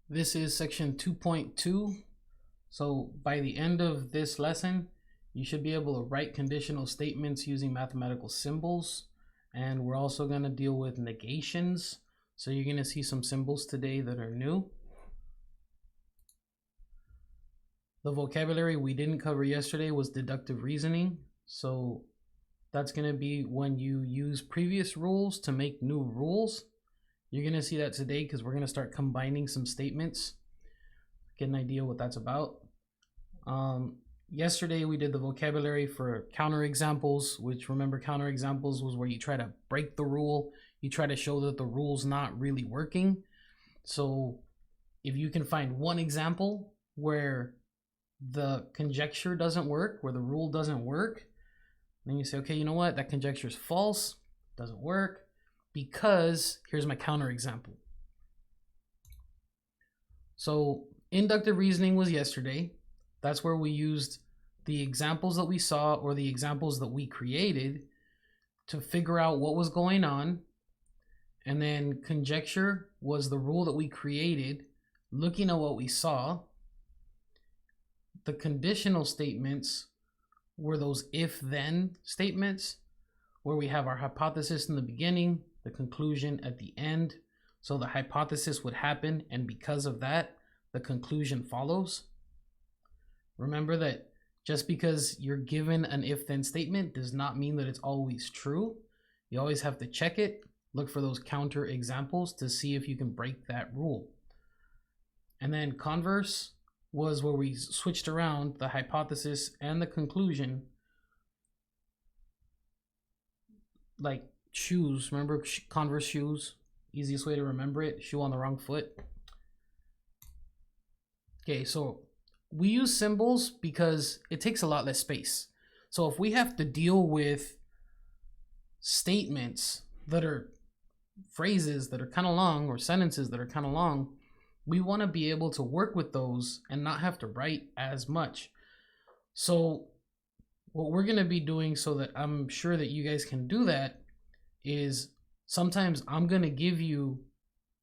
This is section 2.2. So by the end of this lesson, you should be able to write conditional statements using mathematical symbols. And we're also going to deal with negations. So you're going to see some symbols today that are new. The vocabulary we didn't cover yesterday was deductive reasoning. So that's going to be when you use previous rules to make new rules. You're going to see that today because we're going to start combining some statements, get an idea what that's about. Yesterday we did the vocabulary for counterexamples, which, remember, counterexamples was where you try to break the rule. You try to show that the rule's not really working. So if you can find one example where the conjecture doesn't work, where the rule doesn't work, then you say, okay, you know what, that conjecture is false, doesn't work, because here's my counterexample. So inductive reasoning was yesterday. That's where we used the examples that we saw or the examples that we created to figure out what was going on. And then conjecture was the rule that we created looking at what we saw. The conditional statements were those if-then statements where we have our hypothesis in the beginning, the conclusion at the end. So the hypothesis would happen, and because of that, the conclusion follows. Remember that just because you're given an if-then statement does not mean that it's always true. You always have to check it, look for those counter examples to see if you can break that rule. And then converse was where we switched around the hypothesis and the conclusion, like shoes. Remember converse shoes? Easiest way to remember it, shoe on the wrong foot. Okay, so we use symbols because it takes a lot less space. So if we have to deal with statements that are phrases that are kind of long or sentences that are kind of long, we want to be able to work with those and not have to write as much. So what we're going to be doing, so that I'm sure that you guys can do that, is sometimes I'm going to give you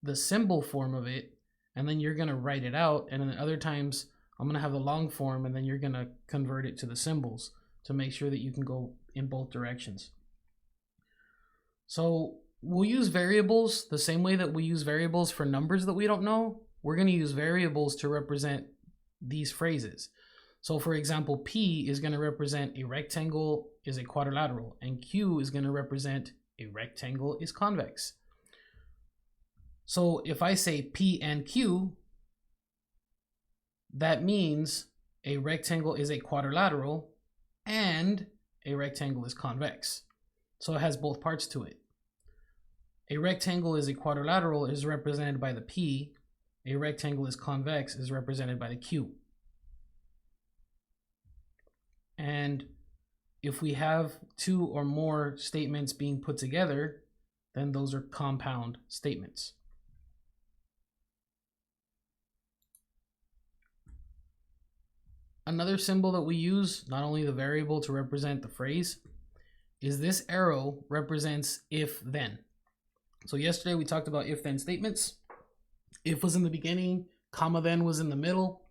the symbol form of it and then you're going to write it out, and then other times I'm going to have the long form and then you're going to convert it to the symbols to make sure that you can go in both directions. So we'll use variables the same way that we use variables for numbers that we don't know. We're going to use variables to represent these phrases. So for example, P is going to represent a rectangle is a quadrilateral, and Q is going to represent a rectangle is convex. So if I say P and Q, that means a rectangle is a quadrilateral and a rectangle is convex. So it has both parts to it. A rectangle is a quadrilateral is represented by the P. A rectangle is convex is represented by the Q. And if we have two or more statements being put together, then those are compound statements. Another symbol that we use, not only the variable to represent the phrase, is this arrow represents if-then. So yesterday we talked about if-then statements. If was in the beginning, comma then was in the middle.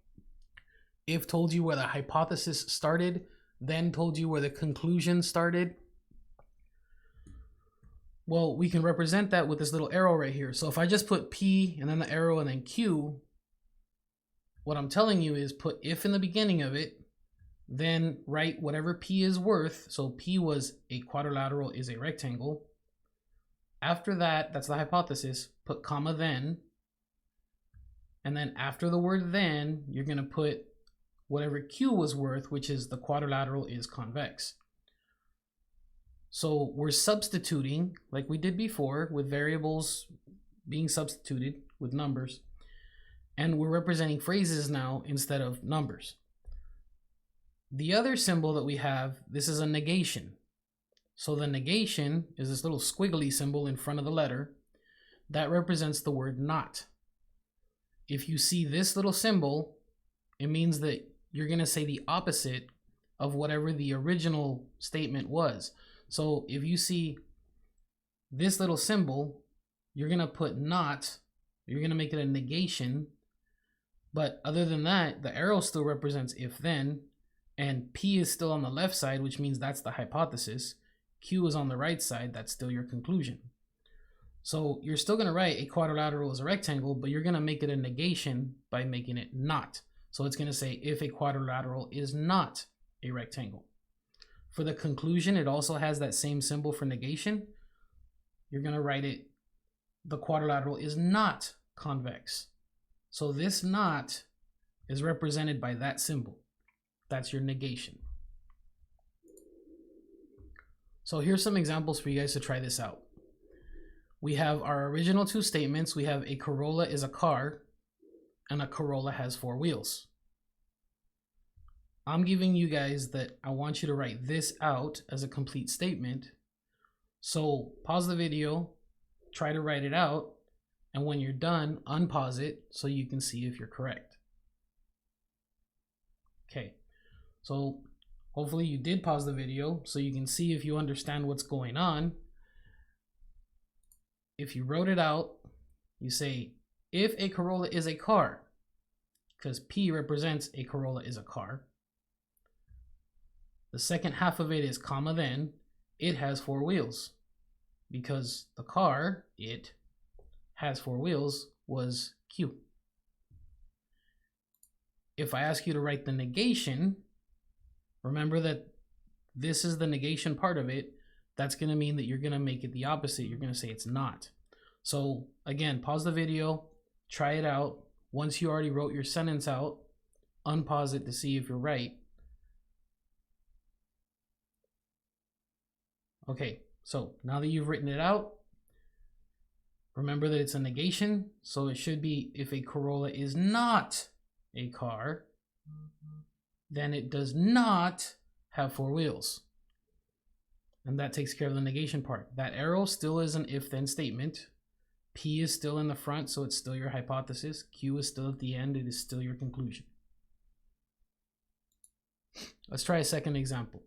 If told you where the hypothesis started, then told you where the conclusion started. Well, we can represent that with this little arrow right here. So if I just put P and then the arrow and then Q, what I'm telling you is put if in the beginning of it, then write whatever P is worth. So P was a quadrilateral is a rectangle. After that, that's the hypothesis, put comma then. And then after the word then, you're going to put whatever Q was worth, which is the quadrilateral is convex. So we're substituting like we did before with variables being substituted with numbers. And we're representing phrases now instead of numbers. The other symbol that we have, this is a negation. So the negation is this little squiggly symbol in front of the letter that represents the word not. If you see this little symbol, it means that you're going to say the opposite of whatever the original statement was. So if you see this little symbol, you're going to put not, you're going to make it a negation, But other than that, the arrow still represents if then, and P is still on the left side, which means that's the hypothesis. Q is on the right side, that's still your conclusion. So you're still going to write a quadrilateral is a rectangle, but you're going to make it a negation by making it not. So it's going to say if a quadrilateral is not a rectangle. For the conclusion, it also has that same symbol for negation. You're going to write it, the quadrilateral is not convex. So this not is represented by that symbol. That's your negation. So here's some examples for you guys to try this out. We have our original two statements. We have a Corolla is a car and a Corolla has 4 wheels. I'm giving you guys that I want you to write this out as a complete statement. So pause the video, try to write it out, and when you're done, unpause it so you can see if you're correct. Okay, so hopefully you did pause the video so you can see if you understand what's going on. If you wrote it out, you say, if a Corolla is a car, because P represents a Corolla is a car. The second half of it is comma, then it has 4 wheels, because the car, it has 4 wheels, was Q. If I ask you to write the negation, remember that this is the negation part of it. That's going to mean that you're going to make it the opposite. You're going to say it's not. So again, pause the video, try it out. Once you already wrote your sentence out, unpause it to see if you're right. Okay, so now that you've written it out, remember that it's a negation. So it should be if a Corolla is not a car, then it does not have 4 wheels. And that takes care of the negation part. That arrow still is an if-then statement. P is still in the front, so it's still your hypothesis. Q is still at the end, it is still your conclusion. Let's try a second example.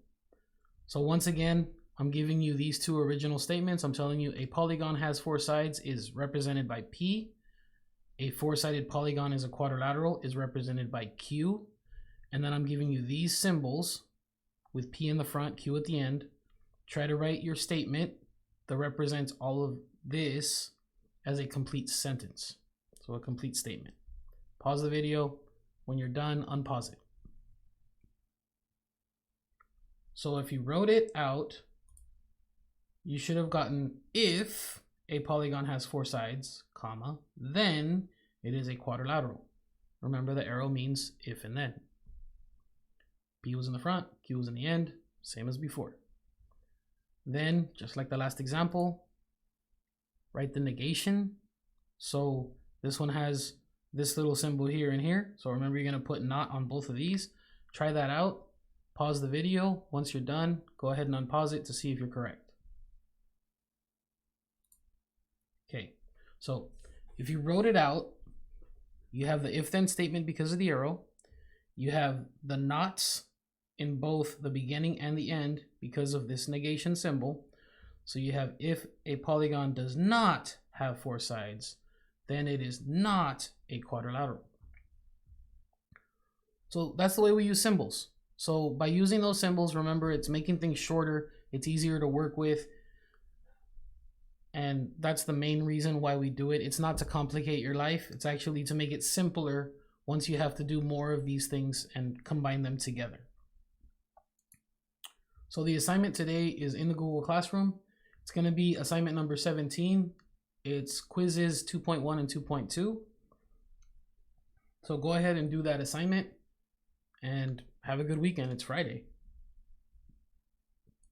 So once again, I'm giving you these two original statements. I'm telling you a polygon has 4 sides is represented by P. A 4-sided polygon is a quadrilateral is represented by Q. And then I'm giving you these symbols with P in the front, Q at the end. Try to write your statement that represents all of this as a complete sentence. So a complete statement. Pause the video. When you're done, unpause it. So if you wrote it out, you should have gotten if a polygon has 4 sides, comma, then it is a quadrilateral. Remember the arrow means if and then. P was in the front, Q was in the end, same as before. Then, just like the last example, write the negation. So this one has this little symbol here and here. So remember you're going to put not on both of these. Try that out. Pause the video. Once you're done, go ahead and unpause it to see if you're correct. Okay, so if you wrote it out, you have the if-then statement because of the arrow. You have the nots in both the beginning and the end because of this negation symbol. So you have if a polygon does not have 4 sides, then it is not a quadrilateral. So that's the way we use symbols. So by using those symbols, remember it's making things shorter, it's easier to work with. And that's the main reason why we do it. It's not to complicate your life. It's actually to make it simpler once you have to do more of these things and combine them together. So the assignment today is in the Google Classroom. It's going to be assignment number 17. It's quizzes 2.1 and 2.2. So go ahead and do that assignment and have a good weekend. It's Friday.